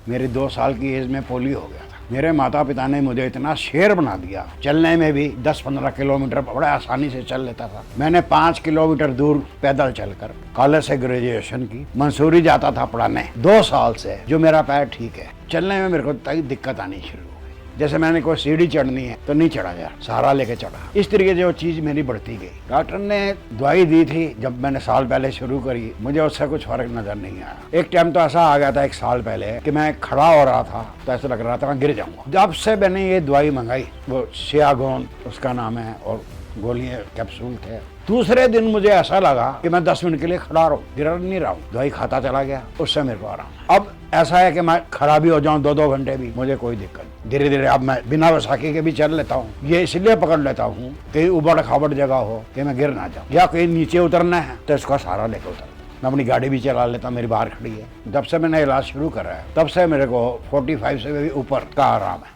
मेरी 2 साल की एज में पोलियो हो गया था। मेरे माता पिता ने मुझे इतना शेर बना दिया, चलने में भी 10-15 किलोमीटर बड़े आसानी से चल लेता था। मैंने 5 किलोमीटर दूर पैदल चलकर कॉलेज से ग्रेजुएशन की। मंसूरी जाता था पढ़ाने। 2 साल से जो मेरा पैर ठीक है, चलने में मेरे को दिक्कत आनी शुरू हो गई। जैसे मैंने कोई सीढ़ी चढ़नी है तो नहीं चढ़ा जा, सहारा लेके चढ़ा। इस तरीके से वो चीज मेरी बढ़ती गई। डॉक्टर ने दवाई दी थी जब मैंने साल पहले शुरू करी, मुझे उससे कुछ फर्क नजर नहीं आया। एक टाइम तो ऐसा आ गया था 1 साल पहले कि मैं खड़ा हो रहा था तो ऐसा लग रहा था मैं गिर जाऊंगा। जब से मैंने ये दवाई मंगाई, वो सियागोन उसका नाम है और गोलियां कैप्सूल थे, दूसरे दिन मुझे ऐसा लगा कि मैं 10 मिनट के लिए खड़ा रहूं, गिर नहीं रहा हूं। दवाई खाता चला गया, उससे मेरे को आराम। अब ऐसा है कि मैं खड़ा भी हो जाऊं 2-2 घंटे भी, मुझे कोई दिक्कत नहीं। धीरे धीरे अब मैं बिना वैसाखी के भी चल लेता हूँ। ये इसलिए पकड़ लेता हूँ कहीं उबड़ खाबड़ जगह हो कि मैं गिर ना जाऊँ, या कहीं नीचे उतरना है तो इसका सहारा लेकर उतरना। मैं अपनी गाड़ी भी चला लेता, मेरी बाहर खड़ी है। जब से मैंने इलाज शुरू करा है तब से मेरे को 45 से भी ऊपर का आराम है।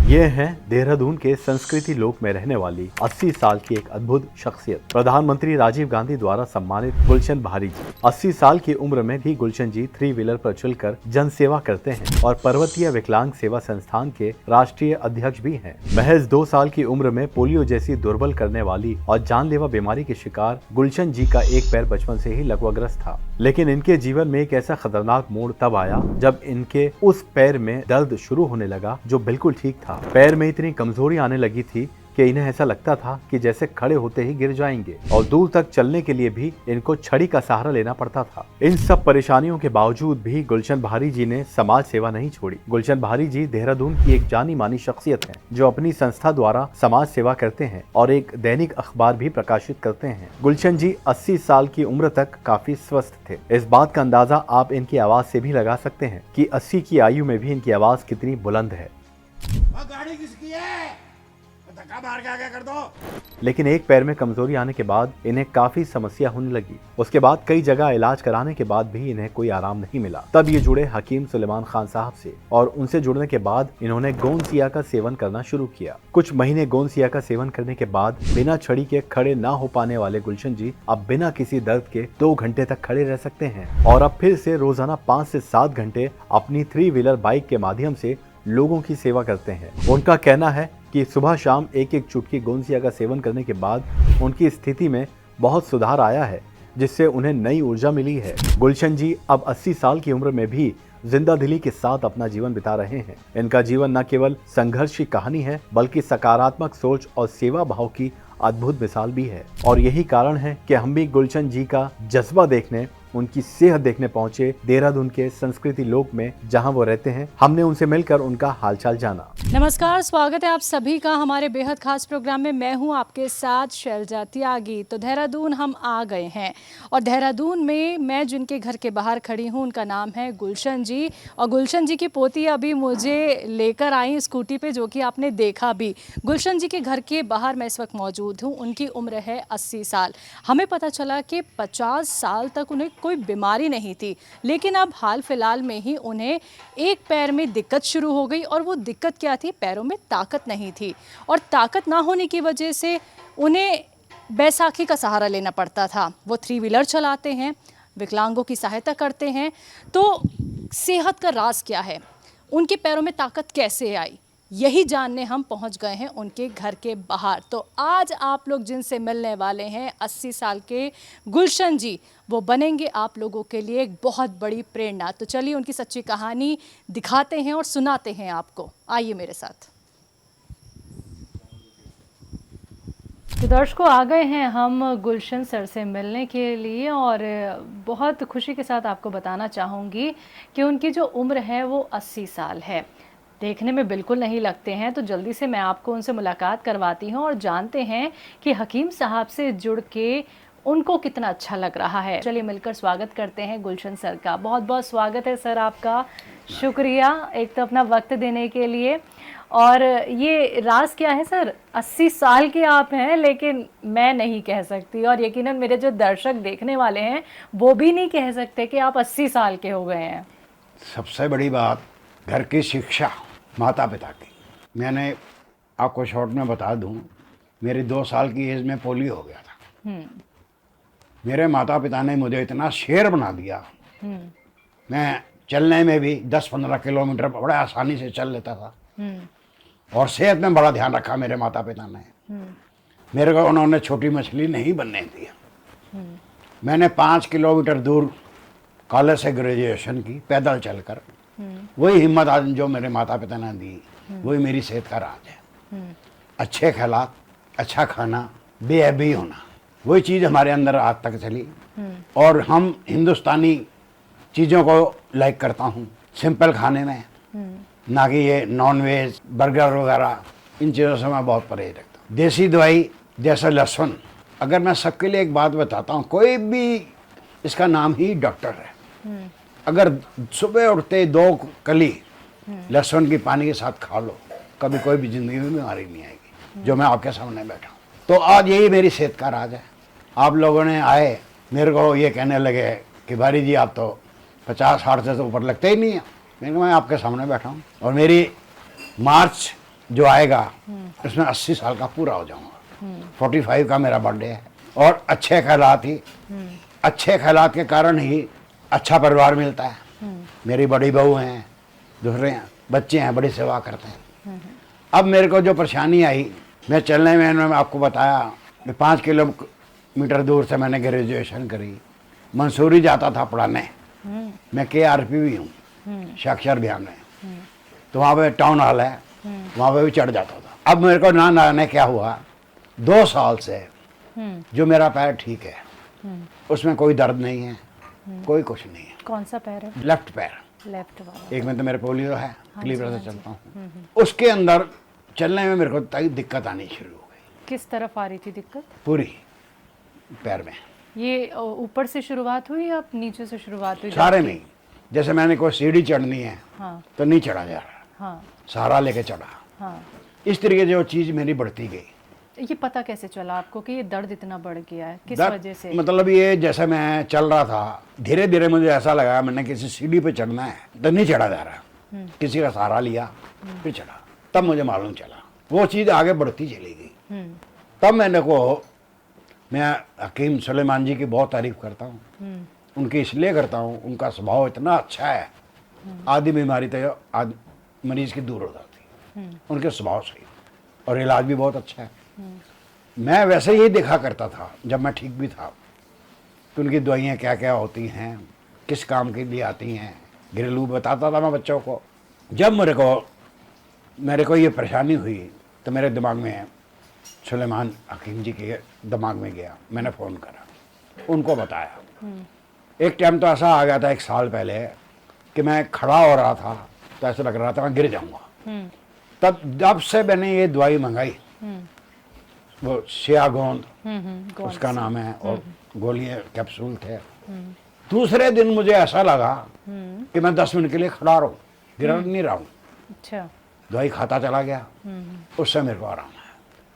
ये हैं देहरादून के संस्कृति लोक में रहने वाली 80 साल की एक अद्भुत शख्सियत, प्रधानमंत्री राजीव गांधी द्वारा सम्मानित गुलशन भारी जी। 80 साल की उम्र में भी गुलशन जी 3 व्हीलर पर चलकर जन सेवा करते हैं और पर्वतीय विकलांग सेवा संस्थान के राष्ट्रीय अध्यक्ष भी हैं। महज 2 साल की उम्र में पोलियो जैसी दुर्बल करने वाली और जानलेवा बीमारी के शिकार गुलशन जी का एक पैर बचपन से ही लकवाग्रस्त था, लेकिन इनके जीवन में एक ऐसा खतरनाक मोड़ तब आया जब इनके उस पैर में दर्द शुरू होने लगा जो बिल्कुल ठीक था। पैर में इतनी कमजोरी आने लगी थी कि इन्हें ऐसा लगता था कि जैसे खड़े होते ही गिर जाएंगे और दूर तक चलने के लिए भी इनको छड़ी का सहारा लेना पड़ता था। इन सब परेशानियों के बावजूद भी गुलशन भारी जी ने समाज सेवा नहीं छोड़ी। गुलशन भारी जी देहरादून की एक जानी मानी शख्सियत है जो अपनी संस्था द्वारा समाज सेवा करते हैं और एक दैनिक अखबार भी प्रकाशित करते हैं। गुलशन जी 80 साल की उम्र तक काफी स्वस्थ थे। इस बात का अंदाजा आप इनकी आवाज से भी लगा सकते हैं कि 80 की आयु में भी इनकी आवाज कितनी बुलंद है। गाड़ी किसकी है? धक्का मार के आगे कर दो। लेकिन एक पैर में कमजोरी आने के बाद इन्हें काफी समस्या होने लगी। उसके बाद कई जगह इलाज कराने के बाद भी इन्हें कोई आराम नहीं मिला। तब ये जुड़े हकीम सुलेमान खान साहब से और उनसे जुड़ने के बाद इन्होंने गोंदसिया का सेवन करना शुरू किया। कुछ महीने गोंदसिया का सेवन करने के बाद बिना छड़ी के खड़े ना हो पाने वाले गुलशन जी अब बिना किसी दर्द के 2 घंटे तक खड़े रह सकते हैं और अब फिर से रोजाना 5 से 7 घंटे अपनी 3 व्हीलर बाइक के माध्यम से लोगों की सेवा करते हैं। उनका कहना है कि सुबह शाम एक चुटकी गोंदसिया का सेवन करने के बाद उनकी स्थिति में बहुत सुधार आया है, जिससे उन्हें नई ऊर्जा मिली है। गुलशन जी अब 80 साल की उम्र में भी जिंदा दिली के साथ अपना जीवन बिता रहे हैं। इनका जीवन न केवल संघर्ष की कहानी है बल्कि सकारात्मक सोच और सेवा भाव की अद्भुत मिसाल भी है। और यही कारण है कि हम भी गुलशन जी का जज्बा देखने, उनकी सेहत देखने पहुंचे देहरादून के संस्कृति लोक में जहां वो रहते हैं। हमने उनसे मिलकर उनका हालचाल जाना। नमस्कार, स्वागत है आप सभी का हमारे बेहद खास प्रोग्राम में। मैं हूं आपके साथ शैलजा त्यागी। तो देहरादून हम आ गए हैं और देहरादून में मैं जिनके घर के बाहर खड़ी हूं उनका नाम है गुलशन जी। और गुलशन जी की पोती अभी मुझे लेकर आई स्कूटी पे, जो कि आपने देखा भी। गुलशन जी के घर के बाहर मैं इस वक्त मौजूद हूँ। उनकी उम्र है 80 साल। हमें पता चला कि 50 साल तक उन्हें कोई बीमारी नहीं थी, लेकिन अब हाल फिलहाल में ही उन्हें एक पैर में दिक्कत शुरू हो गई। और वो दिक्कत क्या थी? पैरों में ताकत नहीं थी और ताकत ना होने की वजह से उन्हें बैसाखी का सहारा लेना पड़ता था। वो 3 व्हीलर चलाते हैं, विकलांगों की सहायता करते हैं। तो सेहत का राज क्या है? उनके पैरों में ताकत कैसे आई? यही जानने हम पहुंच गए हैं उनके घर के बाहर। तो आज आप लोग जिनसे मिलने वाले हैं 80 साल के गुलशन जी, वो बनेंगे आप लोगों के लिए एक बहुत बड़ी प्रेरणा। तो चलिए उनकी सच्ची कहानी दिखाते हैं और सुनाते हैं आपको। आइए मेरे साथ। तो दर्शकों, आ गए हैं हम गुलशन सर से मिलने के लिए और बहुत खुशी के साथ आपको बताना चाहूँगी कि उनकी जो उम्र है वो 80 साल है। देखने में बिल्कुल नहीं लगते हैं। तो जल्दी से मैं आपको उनसे मुलाकात करवाती हूं और जानते हैं कि हकीम साहब से जुड़ के उनको कितना अच्छा लग रहा है। चलिए मिलकर स्वागत करते हैं गुलशन सर का। बहुत बहुत स्वागत है सर आपका। शुक्रिया एक तो अपना वक्त देने के लिए। और ये राज क्या है सर? 80 साल के आप हैं, लेकिन मैं नहीं कह सकती और यकीनन मेरे जो दर्शक देखने वाले हैं वो भी नहीं कह सकते कि आप 80 साल के हो गए हैं। सबसे बड़ी बात घर की शिक्षा, माता पिता की। मैंने आपको शॉर्ट में बता दूं, मेरी 2 साल की एज में पोलियो हो गया था। मेरे माता पिता ने मुझे इतना शेर बना दिया मैं चलने में भी 10-15 किलोमीटर बड़े आसानी से चल लेता था। और सेहत में बड़ा ध्यान रखा मेरे माता पिता ने। मेरे को उन्होंने छोटी मछली नहीं बनने दिया। मैंने 5 किलोमीटर दूर कॉलेज से ग्रेजुएशन की पैदल चलकर। वही हिम्मत आज जो मेरे माता पिता ने दी, वही मेरी सेहत का राज है। अच्छे ख्यालात, अच्छा खाना, बेअबी होना, वही चीज़ हमारे अंदर आज तक चली। और हम हिंदुस्तानी चीज़ों को लाइक करता हूँ, सिंपल खाने में, ना कि ये नॉन वेज बर्गर वगैरह, इन चीज़ों से मैं बहुत परहेज रखता हूँ। देसी दवाई जैसे लहसुन, अगर मैं सबके लिए एक बात बताता हूँ, कोई भी इसका नाम ही डॉक्टर है। अगर सुबह उठते 2 कली लहसुन की पानी के साथ खा लो, कभी कोई भी जिंदगी में बीमारी नहीं आएगी। जो मैं आपके सामने बैठा हूँ, तो आज यही मेरी सेहत का राज है। आप लोगों ने आए मेरे को ये कहने लगे कि भारी जी आप तो 50-60 से तो ऊपर लगते ही नहीं है। मैं आपके सामने बैठा हूँ और मेरी मार्च जो आएगा उसमें 80 साल का पूरा हो जाऊंगा। 45 का मेरा बर्थडे है। और अच्छे ख्यालात ही, अच्छे ख्यालात के कारण ही अच्छा परिवार मिलता है। मेरी बड़ी बहू हैं, दूसरे बच्चे हैं, बड़ी सेवा करते हैं। अब मेरे को जो परेशानी आई, मैं चलने में, मैंने आपको बताया, 5 किलोमीटर दूर से मैंने ग्रेजुएशन करी। मंसूरी जाता था पढ़ाने, मैं KRP भी हूँ, साक्षर अभियान में। तो वहाँ पे टाउन हॉल है, वहाँ पे भी चढ़ जाता था। अब मेरे को ना जाने क्या हुआ, 2 साल से जो मेरा पैर ठीक है, उसमें कोई दर्द नहीं है, कोई कुछ नहीं है। कौन सा पैर है? लेफ्ट पैर, लेफ्ट वाला। एक में तो मेरे पोलियो है, क्लीवर से चलता हूँ। उसके अंदर चलने में मेरे को तक दिक्कत आनी शुरू हो गई। किस तरफ आ रही थी दिक्कत? पूरी पैर में। ये ऊपर से शुरुआत हुई या नीचे से शुरुआत हुई? सारे में। जैसे मैंने कोई सीढ़ी चढ़नी है, हाँ तो नहीं चढ़ा जा रहा, हाँ सहारा लेके चढ़ा। हाँ। इस तरीके जो चीज़ मेरी बढ़ती गई। ये पता कैसे चला आपको कि ये दर्द इतना बढ़ गया है? किस दर्द वजह से? मतलब ये, जैसे मैं चल रहा था, धीरे धीरे मुझे ऐसा लगा मैंने किसी सीढ़ी पे चढ़ना है, तो नहीं चढ़ा जा रहा। किसी का सहारा लिया, फिर चढ़ा, तब मुझे मालूम चला। वो चीज़ आगे बढ़ती चली गई। तब मैं हकीम सुलेमान जी की बहुत तारीफ करता हूँ। उनकी इसलिए करता हूँ, उनका स्वभाव इतना अच्छा है, आधी बीमारी तो मरीज की दूर हो जाती। उनके स्वभाव सही और इलाज भी बहुत अच्छा है। मैं वैसे ही देखा करता था जब मैं ठीक भी था कि उनकी दवाइयाँ क्या क्या होती हैं, किस काम के लिए आती हैं, घरेलू बताता था मैं बच्चों को। जब मेरे को ये परेशानी हुई तो मेरे दिमाग में सुलेमान हकीम जी के दिमाग में गया। मैंने फ़ोन करा, उनको बताया। एक टाइम तो ऐसा आ गया था 1 साल पहले कि मैं खड़ा हो रहा था तो ऐसा लग रहा था मैं गिर जाऊंगा। तब जब से मैंने ये दवाई मंगाई, वो सियागोंद उसका नाम है, और गोलियां कैप्सूल थे। दूसरे दिन मुझे ऐसा लगा कि मैं 10 मिनट के लिए खड़ा रहूं, गिर नहीं रहा हूं। अच्छा। दवाई खाता चला गया, उससे मेरे को आराम है।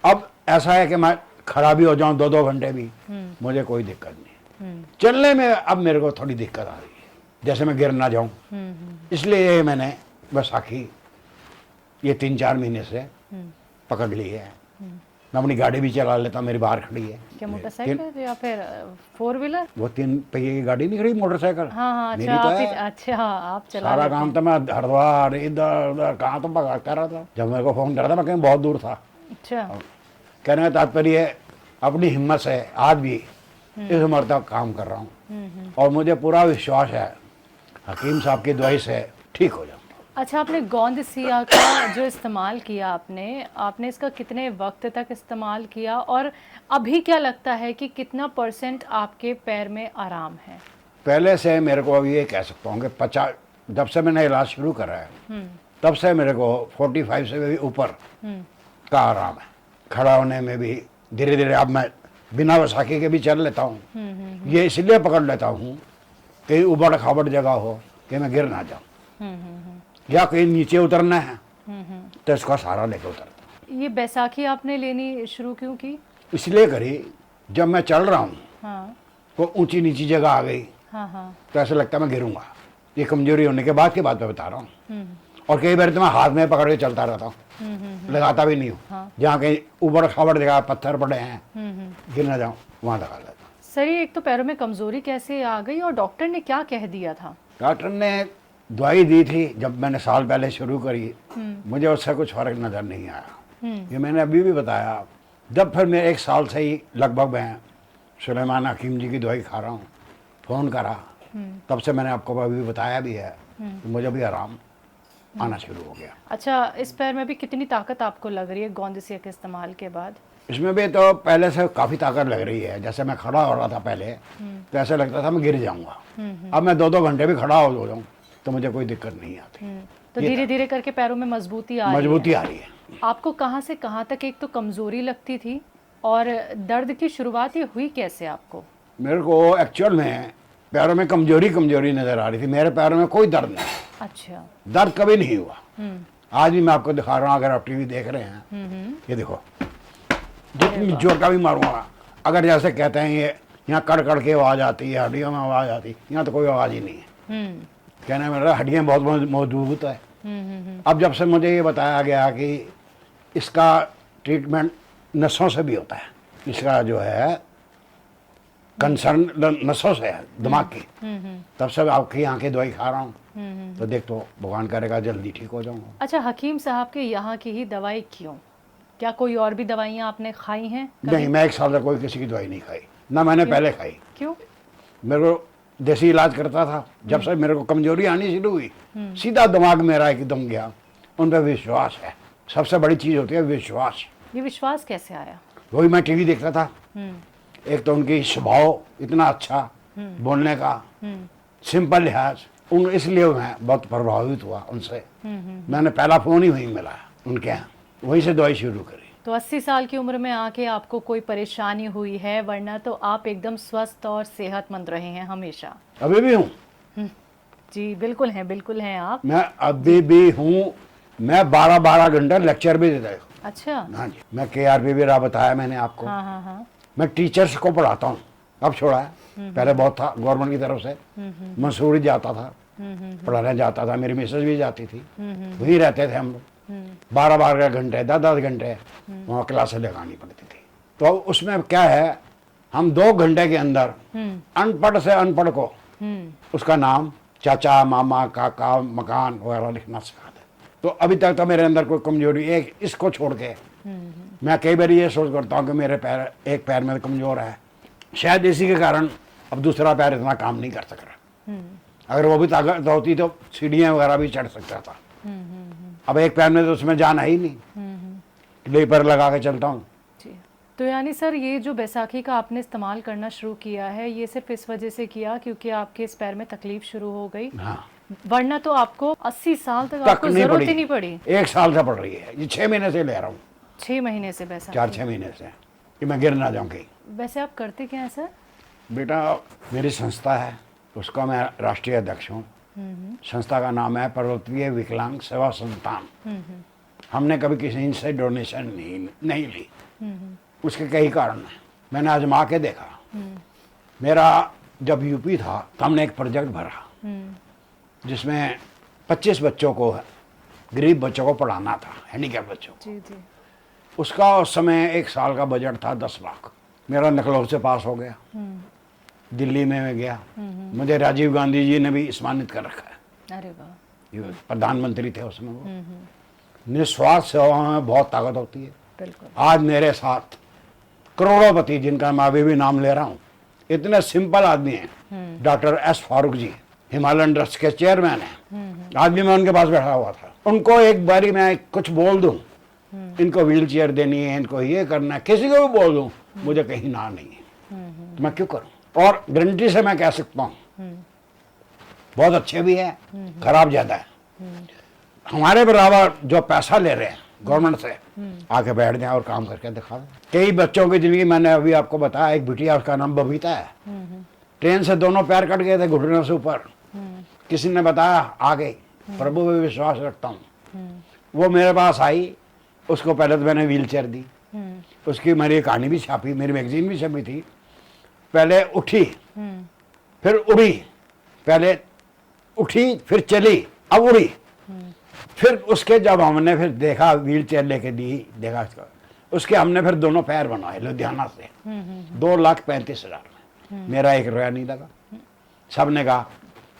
अब ऐसा है कि मैं खड़ा भी हो जाऊं 2-2 घंटे भी, मुझे कोई दिक्कत नहीं। चलने में अब मेरे को थोड़ी दिक्कत आ रही है, जैसे मैं गिर ना जाऊं। इसलिए मैंने बैसाखी ये 3-4 महीने से पकड़ ली है। मैं अपनी गाड़ी भी चला लेता हूं, मेरी बाहर खड़ी है। क्या मोटरसाइकिल या फिर 4 व्हीलर? वो 3 पहिए की गाड़ी नहीं खड़ी, मोटरसाइकिल। हाँ हाँ। मेरी अच्छा तो आप है। अच्छा आप चला सारा लेते काम हैं। तो मैं हरिद्वार इधर उधर कहाँ तो भगा कर रहा था। जब मेरे को फोन करा था मैं कहीं बहुत दूर था। अच्छा। कहने का तात्पर्य अपनी हिम्मत से आज भी इस उम्र तक काम कर रहा हूँ, और मुझे पूरा विश्वास है हकीम साहब की दवाई से ठीक हो जाऊँ। अच्छा, आपने गोंद सिया का जो इस्तेमाल किया, आपने इसका कितने वक्त तक इस्तेमाल किया, और अभी क्या लगता है कि कितना % आपके पैर में आराम है? पहले से मेरे को अभी ये कह सकता हूँ कि 50, जब से मैंने इलाज शुरू करा है तब से मेरे को 45 से भी ऊपर का आराम है। खड़ा होने में भी धीरे धीरे अब मैं बिना बैसाखी के भी चल लेता हूँ। ये इसलिए पकड़ लेता हूँ कि उबड़ खाबड़ जगह हो कि मैं गिर ना जाऊँ, या कहीं नीचे उतरना है तो इसका सहारा लेकर उतरता। ये बैसाखी आपने लेनी शुरू क्यों की? इसलिए करी, जब मैं चल रहा हूँ हाँ तो ऊंची नीची जगह आ गई हाँ हाँ। तो ऐसा लगता है मैं गिरूंगा। ये कमजोरी होने के बाद की बात मैं बता रहा हूँ। और कई बार तो मैं हाथ में पकड़ के चलता रहता हूँ, लगाता भी नहीं हूँ। हाँ। जहाँ कहीं उबड़ खाबड़ जगह पत्थर पड़े हैं, गिर ना जाऊँ, वहाँ लगा लेता हूँ। सर, ये एक तो पैरों में कमजोरी कैसे आ गई और डॉक्टर ने क्या कह दिया था? डॉक्टर ने दवाई दी थी जब मैंने साल पहले शुरू करी, मुझे उससे कुछ फर्क नज़र नहीं आया। ये मैंने अभी भी बताया। जब फिर मैं 1 साल से ही लगभग मैं सुलेमान हकीम जी की दवाई खा रहा हूँ, फ़ोन करा, तब से मैंने आपको अभी बताया भी है, तो मुझे भी आराम आना शुरू हो गया। अच्छा, इस पैर में भी कितनी ताकत आपको लग रही है गोंदसिया के इस्तेमाल के बाद? इसमें भी तो पहले से काफ़ी ताकत लग रही है। जैसे मैं खड़ा हो रहा था पहले तो ऐसा लगता था मैं गिर जाऊंगा, अब मैं 2-2 घंटे भी खड़ा हो जाऊँ तो मुझे कोई दिक्कत नहीं आती। तो धीरे धीरे करके पैरों में मजबूती आ रही है। आपको कहाँ से कहाँ तक एक तो कमजोरी लगती थी और दर्द की शुरुआत ये हुई कैसे आपको? मेरे को एक्चुअल में पैरों में कमजोरी नजर आ रही थी। मेरे पैरों में कोई दर्द नहीं। अच्छा। दर्द कभी नहीं हुआ। आज भी मैं आपको दिखा रहा हूँ, अगर आप टीवी देख रहे हैं, ये देखो, जितनी जोर का भी मारूंगा, अगर जैसे कहते हैं ये यहाँ कड़ कड़ के आवाज आती है, हड्डियों में आवाज आती है, यहाँ तो कोई आवाज ही नहीं है। कहने मेरा हड्डियाँ बहुत मजबूत है। अब जब से मुझे ये बताया गया कि इसका ट्रीटमेंट नसों से भी होता है, इसका जो है कंसर्न नसों से है, दिमाग की, तब से आपकी आंखें दवाई खा रहा हूँ, तो देख तो भगवान करेगा जल्दी ठीक हो जाऊंगा। अच्छा, हकीम साहब के यहाँ की ही दवाई क्यों? क्या कोई और भी दवाइयाँ आपने खाई हैं कभी? नहीं, मैं 1 साल से कोई किसी की दवाई नहीं खाई, ना मैंने पहले खाई। क्यों? मेरे को देसी इलाज करता था। जब से मेरे को कमजोरी आनी शुरू हुई, सीधा दिमाग मेरा एकदम गया। उन पर विश्वास है, सबसे बड़ी चीज होती है विश्वास। ये विश्वास कैसे आया? वही मैं टीवी देखता था, एक तो उनकी स्वभाव इतना अच्छा, बोलने का सिंपल लिहाज, उन इसलिए मैं बहुत प्रभावित हुआ उनसे। मैंने पहला फोन ही वहीं मिला उनके यहाँ, वहीं से दवाई शुरू करी। तो 80 साल की उम्र में आके आपको कोई परेशानी हुई है? वरना तो आप एकदम स्वस्थ और सेहतमंद रहे हैं हमेशा। अभी भी हूँ जी, बिल्कुल हैं आप। मैं अभी भी हूँ। मैं 12-12 घंटे लेक्चर भी देता हूँ। अच्छा। हाँ जी, मैं KRP भी रहा, बताया मैंने आपको। हाँ। मैं टीचर्स को पढ़ाता हूँ, अब छोड़ा है, पहले बहुत था गवर्नमेंट की तरफ से। मसूरी जाता था, पढ़ाने जाता था, मेरी मिसेज भी जाती थी, वहीं रहते थे हम लोग। 12-12 घंटे 10-10 घंटे वहाँ क्लासें लगानी पड़ती थी। तो उसमें क्या है, हम 2 घंटे के अंदर अनपढ़ से अनपढ़ को उसका नाम, चाचा, मामा, काका, मकान वगैरह लिखना सिखाते। तो अभी तक तो मेरे अंदर कोई कमजोरी, एक इसको छोड़ के मैं कई बार ये सोच करता हूँ कि मेरे पैर, एक पैर में कमजोर है, शायद इसी के कारण अब दूसरा पैर इतना काम नहीं कर सक रहा। अगर वो भी ताकत होती तो सीढ़ियाँ वगैरह भी चढ़ सकता था। अब एक पैर में तो उसमें जान है ही नहीं, लेपर लगा के चलता हूँ। तो यानी सर, ये जो बैसाखी का आपने इस्तेमाल करना शुरू किया है, ये सिर्फ इस वजह से किया क्योंकि आपके इस पैर में तकलीफ शुरू हो गई? हाँ, वरना तो आपको 80 साल तक आपको जरूरत ही नहीं पड़ी। 1 साल से पड़ रही है, ये 6 महीने से ले रहा हूँ। 6 महीने से बैसाखी? 4-6 महीने से, कि मैं गिर ना जाऊँ कहीं। वैसे आप करते क्या है सर? बेटा, मेरी संस्था है, उसका मैं राष्ट्रीय अध्यक्ष हूँ। संस्था का नाम है पर्वतीय विकलांग सेवा संस्थान। हमने कभी किसी से डोनेशन नहीं ली। उसके कई कारण हैं, मैंने आजमा के देखा। मेरा जब यूपी था तो हमने एक प्रोजेक्ट भरा जिसमें 25 बच्चों को, गरीब बच्चों को पढ़ाना था, हैंडीकैप बच्चों को। जी। उसका उस समय 1 साल का बजट था 10 लाख। मेरा लखनऊ से पास हो गया, दिल्ली में मैं गया, मुझे राजीव गांधी जी ने भी सम्मानित कर रखा है। अरे वाह। ये प्रधानमंत्री थे उसमें वो। निस्वार्थ सेवा में बहुत ताकत होती है। बिल्कुल। आज मेरे साथ करोड़ोंपति, जिनका मैं अभी भी नाम ले रहा हूँ, इतने सिंपल आदमी हैं। डॉक्टर S फारूक जी हिमालयन ट्रस्ट के चेयरमैन हैं। आज भी मैं उनके पास बैठा हुआ था। उनको एक बारी मैं कुछ बोल दूं, इनको व्हील चेयर देनी है, इनको ये करना है, किसी को भी बोल दूं, मुझे कहीं ना नहीं है, तो मैं क्यों करूं? और गारंटी से मैं कह सकता हूं, बहुत अच्छे भी है, खराब ज्यादा है। हमारे बराबर जो पैसा ले रहे हैं गवर्नमेंट से, आके बैठ जाए और काम करके दिखा दें। कई बच्चों की जिंदगी, मैंने अभी आपको बताया, एक बिटिया, उसका नाम बबीता है, ट्रेन से दोनों पैर कट गए थे घुटने से ऊपर। किसी ने बताया, आ गई, प्रभु में विश्वास रखता हूँ। वो मेरे पास आई, उसको पहले तो मैंने व्हील चेयर दी, उसकी मेरी कहानी भी छापी, मेरी मैगजीन भी छपी थी। पहले उठी, फिर उड़ी, पहले उठी फिर चली, अब उड़ी। फिर उसके जब हमने फिर देखा, व्हील चेयर लेके दी, देखा उसके हमने फिर दोनों पैर बनवाए लुधियाना से 2,35,000 में। मेरा 1 रुपया नहीं लगा। सब ने कहा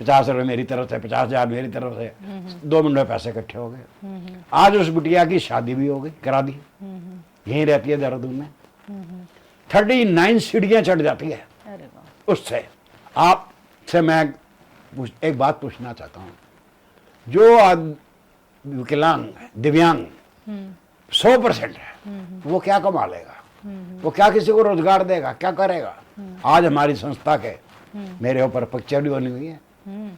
50 रुपये मेरी तरफ से, 50,000 मेरी तरफ से, 2 मिनट में पैसे इकट्ठे हो गए। आज उस बिटिया की शादी भी हो गई, करा दी, यहीं रहती है देहरादून में। 39 सीढ़ियाँ चढ़ जाती है अरे वाह। उससे। आपसे मैं एक बात पूछना चाहता हूँ, जो विकलांग दिव्यांग 100% है, वो क्या कमा लेगा? वो क्या किसी को रोजगार देगा? क्या करेगा? आज हमारी संस्था के मेरे ऊपर पिक्चर भी बनी हुई है,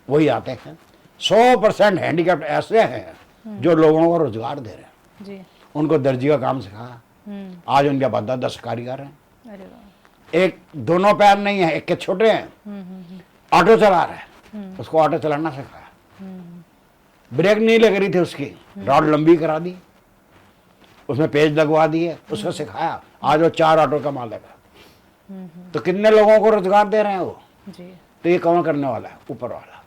वही आते हैं। 100% हैंडीकैप्ड ऐसे हैं जो लोगों को रोजगार दे रहे हैं। जी। उनको दर्जी का काम सिखाया, आज उनके बाद 10 कारीगर हैं। अरे वाह। एक दोनों पैर नहीं है, एक के छोटे हैं, ऑटो चला रहा है, उसको ऑटो चलाना सिखाया। ब्रेक नहीं लग रही थी उसकी, रॉड लंबी करा दी, उसमें पेज लगवा दिए, उसको सिखाया, आज वो 4 ऑटो का मालिक है। तो कितने लोगों को रोजगार दे रहे हैं वो? जी। तो ये कौन करने वाला है? ऊपर वाला।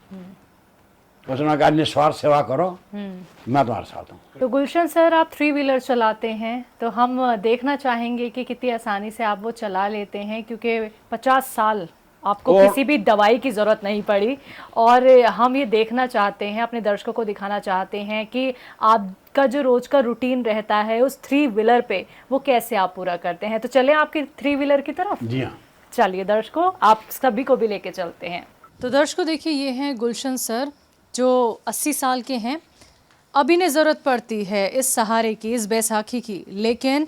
उसने कहा निस्वार्थ सेवा करो, मैं तुम्हारे साथ हूँ। तो गुलशन सर, आप 3 व्हीलर चलाते हैं, तो हम देखना चाहेंगे कि कितनी आसानी से आप वो चला लेते हैं, क्योंकि 50 साल आपको किसी भी दवाई की ज़रूरत नहीं पड़ी। और हम ये देखना चाहते हैं, अपने दर्शकों को दिखाना चाहते हैं कि आपका जो रोज़ का रूटीन रहता है उस 3 व्हीलर पे, वो कैसे आप पूरा करते हैं। तो चलें आपके 3 व्हीलर की तरफ। जी हाँ, चलिए दर्शकों, आप सभी को भी लेके चलते हैं। तो दर्शकों देखिए, ये हैं गुलशन सर जो 80 साल के हैं। अब इन्हें ज़रूरत पड़ती है इस सहारे की, इस बैसाखी की, लेकिन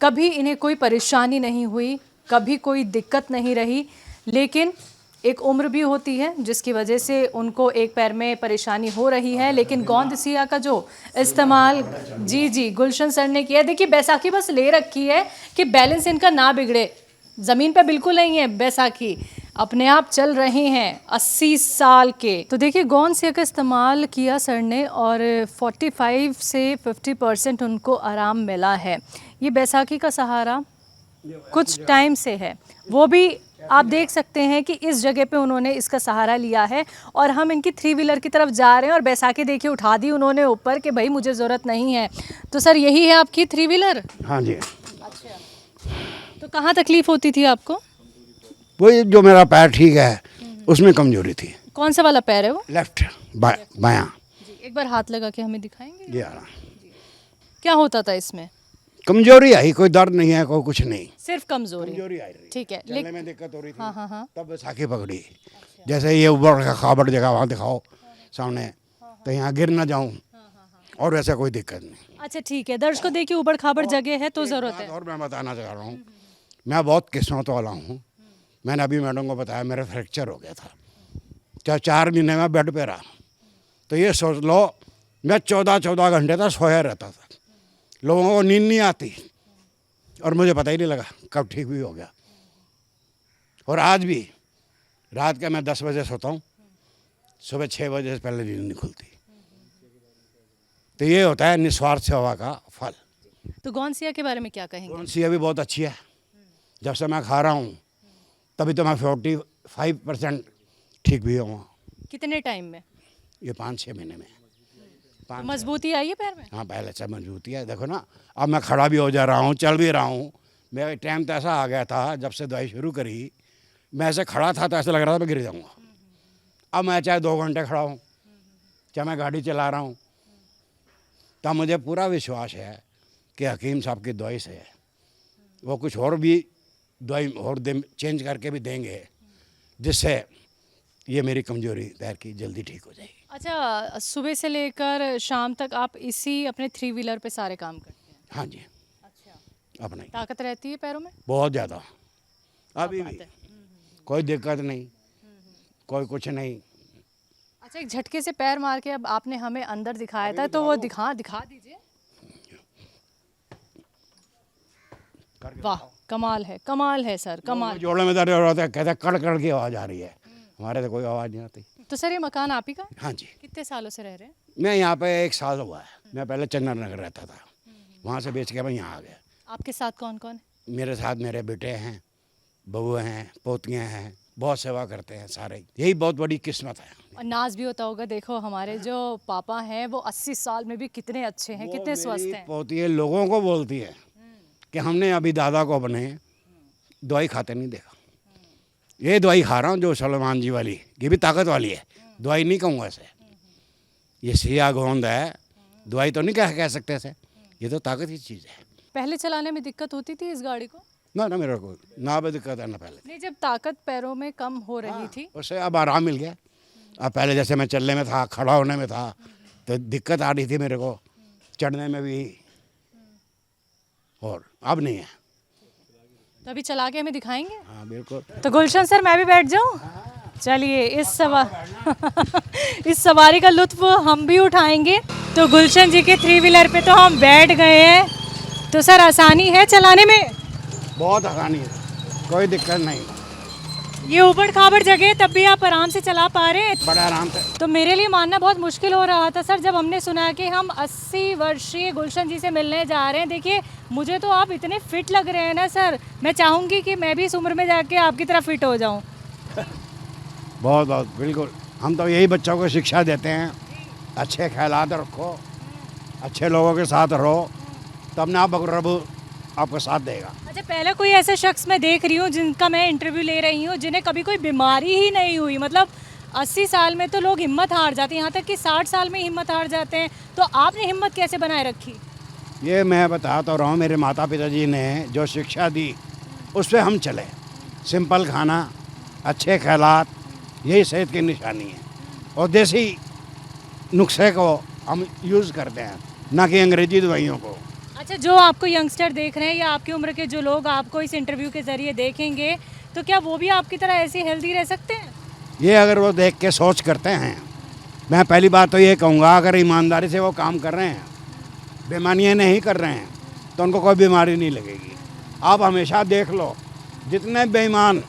कभी इन्हें कोई परेशानी नहीं हुई, कभी कोई दिक्कत नहीं रही। लेकिन एक उम्र भी होती है जिसकी वजह से उनको एक पैर में परेशानी हो रही है, लेकिन गोंद सिया का जो इस्तेमाल जी गुलशन सर ने किया। देखिए बैसाखी बस ले रखी है कि बैलेंस इनका ना बिगड़े, ज़मीन पे बिल्कुल नहीं है बैसाखी, अपने आप चल रहे हैं 80 साल के। तो देखिए गोंद सिया का इस्तेमाल किया सर ने और 45 से 50% उनको आराम मिला है। ये बैसाखी का सहारा कुछ टाइम से है, वो भी आप देख सकते हैं कि इस जगह पे उन्होंने इसका सहारा लिया है। और हम इनकी 3 व्हीलर की तरफ जा रहे हैं और बैसाखी देखिए उठा दी उन्होंने ऊपर कि भाई मुझे ज़रूरत नहीं है। तो सर यही है आपकी 3 व्हीलर? हाँ जी। अच्छा, तो कहाँ तकलीफ होती थी आपको? वही जो मेरा पैर ठीक है उसमें कमजोरी थी। कौन सा वाला पैर है वो? लेफ्ट, बायां। जी, एक बार हाथ लगा के हमें दिखाएंगे जी हाँ। क्या होता था इसमें? कमजोरी आई, कोई दर्द नहीं है, कोई कुछ नहीं, सिर्फ कमजोरी। कमजोरी आई रही। ठीक है, चलने में दिक्कत हो रही थी। हाँ। तब बैसाखी पकड़ी। जैसे ये ऊबड़ खाबड़ जगह वहाँ दिखाओ सामने, तो यहाँ गिर ना जाऊँ, और वैसा कोई दिक्कत नहीं। अच्छा ठीक है, दर्शकों देखिए ऊबड़ खाबड़ जगह है तो ज़रूरत है। और मैं बताना चाह रहा हूँ, मैं बहुत किस्मत वाला हूँ। मैंने अभी मैडम को बताया मेरा फ्रैक्चर हो गया था, चाहे 4 महीने में बेड पे रहा। तो ये सोच लो मैं 14 घंटे तक सोया रहता था, लोगों को नींद नहीं आती, और मुझे पता ही नहीं लगा कब ठीक भी हो गया। और आज भी रात के मैं 10 बजे सोता हूँ, सुबह 6 बजे से पहले नींद नहीं खुलती। तो ये होता है निस्वार्थ सेवा का फल। तो गोंद सिया के बारे में क्या कहेंगे? गोंद सिया भी बहुत अच्छी है। जब से मैं खा रहा हूँ तभी तो मैं 45% ठीक भी हुआ। कितने टाइम में? ये 5-6 महीने में। मजबूती आई है पैर में? हाँ, पहले से मजबूती है। देखो ना, अब मैं खड़ा भी हो जा रहा हूँ, चल भी रहा हूँ। मेरा टाइम तो ऐसा आ गया था, जब से दवाई शुरू करी मैं ऐसे खड़ा था तो ऐसा लग रहा था मैं गिर जाऊँगा। अब मैं चाहे 2 घंटे खड़ा हूँ, चाहे मैं गाड़ी चला रहा हूँ, तब मुझे पूरा विश्वास है कि हकीम साहब की दवाई से वो कुछ और भी दवाई और चेंज करके भी देंगे, जिससे ये मेरी कमजोरी पैर की जल्दी ठीक हो जाएगी। अच्छा, सुबह से लेकर शाम तक आप इसी अपने 3 व्हीलर पे सारे काम करते हैं? हाँ जी। अच्छा, अपना ही ताकत रहती है पैरों में? बहुत ज़्यादा, अभी भी कोई दिक्कत नहीं, कोई कुछ नहीं। अच्छा, एक झटके से पैर मार के अब आपने हमें अंदर दिखाया था, तो वो दिखा दीजिए। वाह, कमाल है सर, कमाल। जोड़ों में दर्द हो रहा था, कहते कड़ की आवाज़ आ रही है, हमारे तो कोई आवाज़ नहीं आती। तो सर ये मकान आप ही का? हाँ जी। कितने सालों से रह रहे हैं? मैं यहाँ पे 1 साल हुआ है। मैं पहले चंदन नगर रहता था, वहाँ से बेच के मैं यहाँ आ गया। आपके साथ कौन कौन है? मेरे साथ मेरे बेटे हैं, बहू हैं, पोतियाँ हैं, बहुत सेवा करते हैं सारे। यही बहुत बड़ी किस्मत है। और नाज भी होता होगा, देखो हमारे जो पापा हैं वो 80 साल में भी कितने अच्छे हैं, कितने स्वस्थ हैं। पोती लोगों को बोलती है कि हमने अभी दादा को अपने दवाई खाते नहीं देखा। ये दवाई खा रहा हूँ जो सलमान जी वाली, ये भी ताकत वाली है, दवाई नहीं कहूँगा इसे, ये सिया गोंद है, दवाई तो नहीं कह सकते इसे, ये तो ताकत की चीज़ है। पहले चलाने में दिक्कत होती थी इस गाड़ी को? ना मेरे को ना भी दिक्कत है ना पहले, नहीं, जब ताकत पैरों में कम हो रही थी उससे अब आराम मिल गया। अब पहले जैसे मैं चलने में था, खड़ा होने में था, तो दिक्कत आ रही थी मेरे को, चढ़ने में भी, और अब नहीं है। तो अभी चला के हमें दिखाएंगे? हाँ बिल्कुल। तो गुलशन सर, मैं भी बैठ जाऊं? चलिए, इस सवारी का लुत्फ हम भी उठाएंगे। तो गुलशन जी के 3 व्हीलर पे तो हम बैठ गए हैं। तो सर, आसानी है चलाने में? बहुत आसानी है, कोई दिक्कत नहीं, ये ऊबड़ खाबड़ जगह तब भी आप आराम से चला पा रहे हैं? बड़ा आराम से। तो मेरे लिए मानना बहुत मुश्किल हो रहा था सर, जब हमने सुना कि हम 80 वर्षीय गुलशन जी से मिलने जा रहे हैं। देखिए, मुझे तो आप इतने फिट लग रहे हैं ना सर, मैं चाहूँगी कि मैं भी इस उम्र में जाके आपकी तरह फिट हो जाऊँ। बहुत बहुत बिल्कुल, हम तो यही बच्चों को शिक्षा देते हैं, अच्छे ख्यालात रखो, अच्छे लोगों के साथ रहो, तब ना प्रभु आपको साथ देगा। अच्छा, पहले कोई ऐसा शख्स मैं देख रही हूँ जिनका मैं इंटरव्यू ले रही हूँ, जिन्हें कभी कोई बीमारी ही नहीं हुई। मतलब 80 साल में तो लोग हिम्मत हार जाते हैं, यहाँ तक कि 60 साल में हिम्मत हार जाते हैं। तो आपने हिम्मत कैसे बनाए रखी? ये मैं बता तो रहा हूँ, मेरे माता पिताजी ने जो शिक्षा दी उस पर हम चले। सिंपल खाना, अच्छे ख्यालात, यही सेहत की निशानी है, और देसी नुस्खे को हम यूज़ करते हैं, ना कि अंग्रेजी दवाइयों को। अच्छा, जो आपको यंगस्टर देख रहे हैं या आपकी उम्र के जो लोग आपको इस इंटरव्यू के ज़रिए देखेंगे, तो क्या वो भी आपकी तरह ऐसे हेल्दी रह सकते हैं? ये अगर वो देख के सोच करते हैं, मैं पहली बात तो ये कहूँगा, अगर ईमानदारी से वो काम कर रहे हैं, बेईमानियाँ नहीं कर रहे हैं, तो उनको कोई बीमारी नहीं लगेगी। आप हमेशा देख लो, जितने बेईमान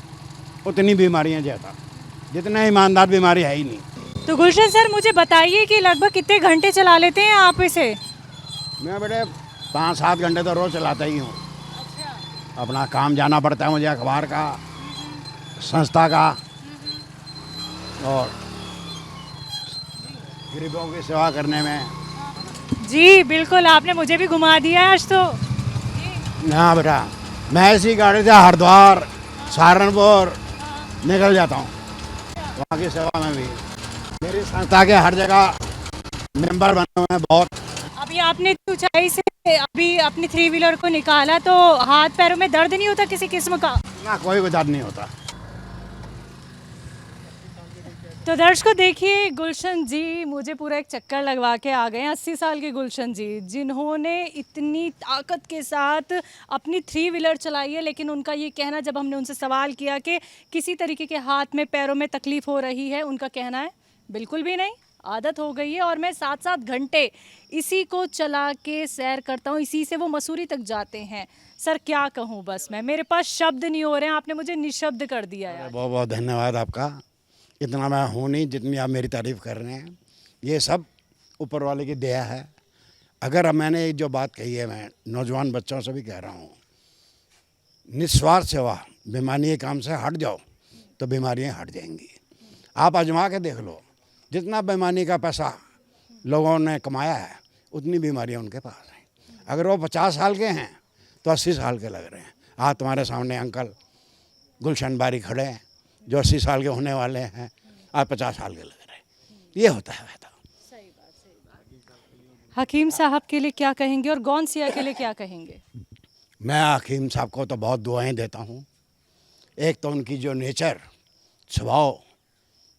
उतनी बीमारियाँ ज़्यादा, जितने ईमानदार बीमारी है ही नहीं। तो गुलशन सर, मुझे बताइए कि लगभग कितने घंटे चला लेते हैं आप इसे? मैं बेटे 5-7 घंटे तो रोज़ चलाता ही हूँ। अपना काम जाना पड़ता है मुझे, अखबार का, संस्था का, और गरीबों की सेवा करने में। जी बिल्कुल, आपने मुझे भी घुमा दिया है आज तो। हाँ बेटा, मैं इसी गाड़ी से हरिद्वार, सहारनपुर निकल जाता हूँ, वहाँ की सेवा में भी। मेरी संस्था के हर जगह मेंबर बने हुए हैं बहुत। अभी आपने ऊंचाई से अभी अपनी 3 व्हीलर को निकाला, तो हाथ पैरों में दर्द नहीं होता किसी किस्म का? ना, कोई दर्द नहीं होता। तो दर्शकों, देखिए, गुलशन जी मुझे पूरा एक चक्कर लगवा के आ गए हैं। 80 साल के गुलशन जी, जिन्होंने इतनी ताकत के साथ अपनी 3 व्हीलर चलाई है। लेकिन उनका ये कहना, जब हमने उनसे सवाल किया कि किसी तरीके के हाथ में पैरों में तकलीफ हो रही है, उनका कहना है बिल्कुल भी नहीं, आदत हो गई है, और मैं 7-7 घंटे इसी को चला के सैर करता हूँ, इसी से वो मसूरी तक जाते हैं। सर, क्या कहूँ, बस मैं, मेरे पास शब्द नहीं हो रहे हैं, आपने मुझे निशब्द कर दिया यार। बहुत बहुत धन्यवाद आपका। इतना मैं हूँ नहीं जितनी आप मेरी तारीफ़ कर रहे हैं, ये सब ऊपर वाले की दया है। अगर अब मैंने जो बात कही है, मैं नौजवान बच्चों से भी कह रहा हूँ, निस्वार्थ सेवा, बेईमानी के काम से हट जाओ तो बीमारियाँ हट जाएंगी। आप आजमा के देख लो, जितना बेईमानी का पैसा लोगों ने कमाया है, उतनी बीमारियाँ उनके पास हैं। अगर वो 50 साल के हैं तो 80 साल के लग रहे हैं। आज तुम्हारे सामने अंकल गुलशन बारी खड़े हैं, जो 80 साल के होने वाले हैं, आज 50 साल के लग रहे हैं। ये होता है वैसा। हकीम साहब के लिए क्या कहेंगे और गौनसिया के लिए क्या कहेंगे? मैं हकीम साहब को तो बहुत दुआएं देता हूँ। एक तो उनकी जो नेचर, स्वभाव,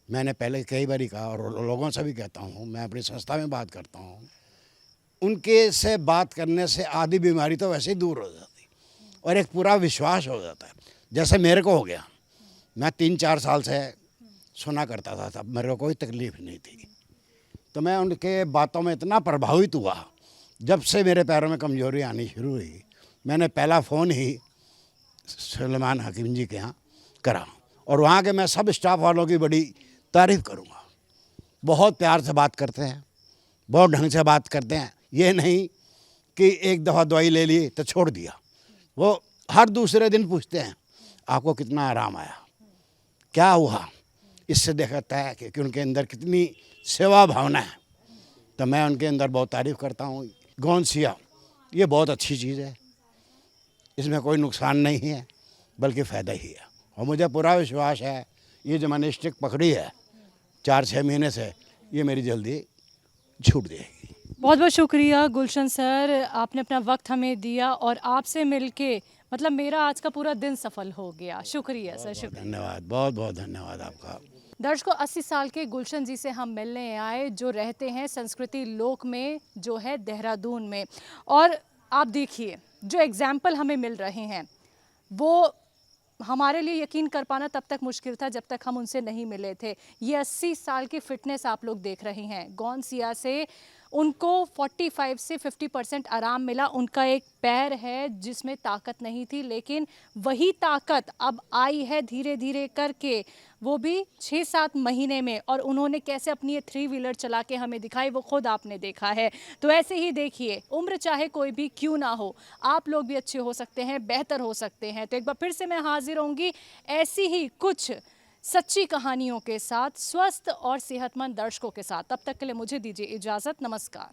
मैंने पहले कई बार कहा और लोगों से भी कहता हूँ, मैं अपनी संस्था में बात करता हूँ, उनके से बात करने से आधी बीमारी तो वैसे ही दूर हो जाती और एक पूरा विश्वास हो जाता है। जैसे मेरे को हो गया, मैं 3-4 साल से सुना करता था, तब मेरे को कोई तकलीफ़ नहीं थी, तो मैं उनके बातों में इतना प्रभावित हुआ। जब से मेरे पैरों में कमज़ोरी आनी शुरू हुई, मैंने पहला फ़ोन ही सुलेमान हकीम जी के यहाँ करा, और वहाँ के मैं सब स्टाफ वालों की बड़ी तारीफ़ करूँगा। बहुत प्यार से बात करते हैं, बहुत ढंग से बात करते हैं। ये नहीं कि एक दफ़ा दवाई ले ली तो छोड़ दिया। वो हर दूसरे दिन पूछते हैं आपको कितना आराम आया, क्या हुआ। इससे देखता है कि उनके अंदर कितनी सेवा भावना है। तो मैं उनके अंदर बहुत तारीफ़ करता हूँ। गौनसिया ये बहुत अच्छी चीज़ है, इसमें कोई नुकसान नहीं है बल्कि फ़ायदा ही है। और मुझे पूरा विश्वास है, ये जो मैंने स्टिक पकड़ी है, 4-6 महीने से ये मेरी जल्दी छूट जाएगी। बहुत बहुत शुक्रिया गुलशन सर, आपने अपना वक्त हमें दिया और आपसे मिलके मतलब मेरा आज का पूरा दिन सफल हो गया। शुक्रिया सर, शुक्रिया। धन्यवाद, बहुत बहुत धन्यवाद आपका। दर्शकों, 80 साल के गुलशन जी से हम मिलने आए जो रहते हैं संस्कृति लोक में, जो है देहरादून में। और आप देखिए जो एग्जाम्पल हमें मिल रहे हैं वो हमारे लिए यकीन कर पाना तब तक मुश्किल था जब तक हम उनसे नहीं मिले थे। ये 80 साल की फिटनेस आप लोग देख रहे हैं। गौनसिया से उनको 45 से 50% आराम मिला। उनका एक पैर है जिसमें ताकत नहीं थी, लेकिन वही ताकत अब आई है धीरे धीरे करके, वो भी 6-7 महीने में। और उन्होंने कैसे अपनी ये 3 व्हीलर चला के हमें दिखाई, वो खुद आपने देखा है। तो ऐसे ही देखिए, उम्र चाहे कोई भी क्यों ना हो, आप लोग भी अच्छे हो सकते हैं, बेहतर हो सकते हैं। तो एक बार फिर से मैं हाजिर होंगी ऐसी ही कुछ सच्ची कहानियों के साथ, स्वस्थ और सेहतमंद दर्शकों के साथ। तब तक के लिए मुझे दीजिए इजाज़त। नमस्कार।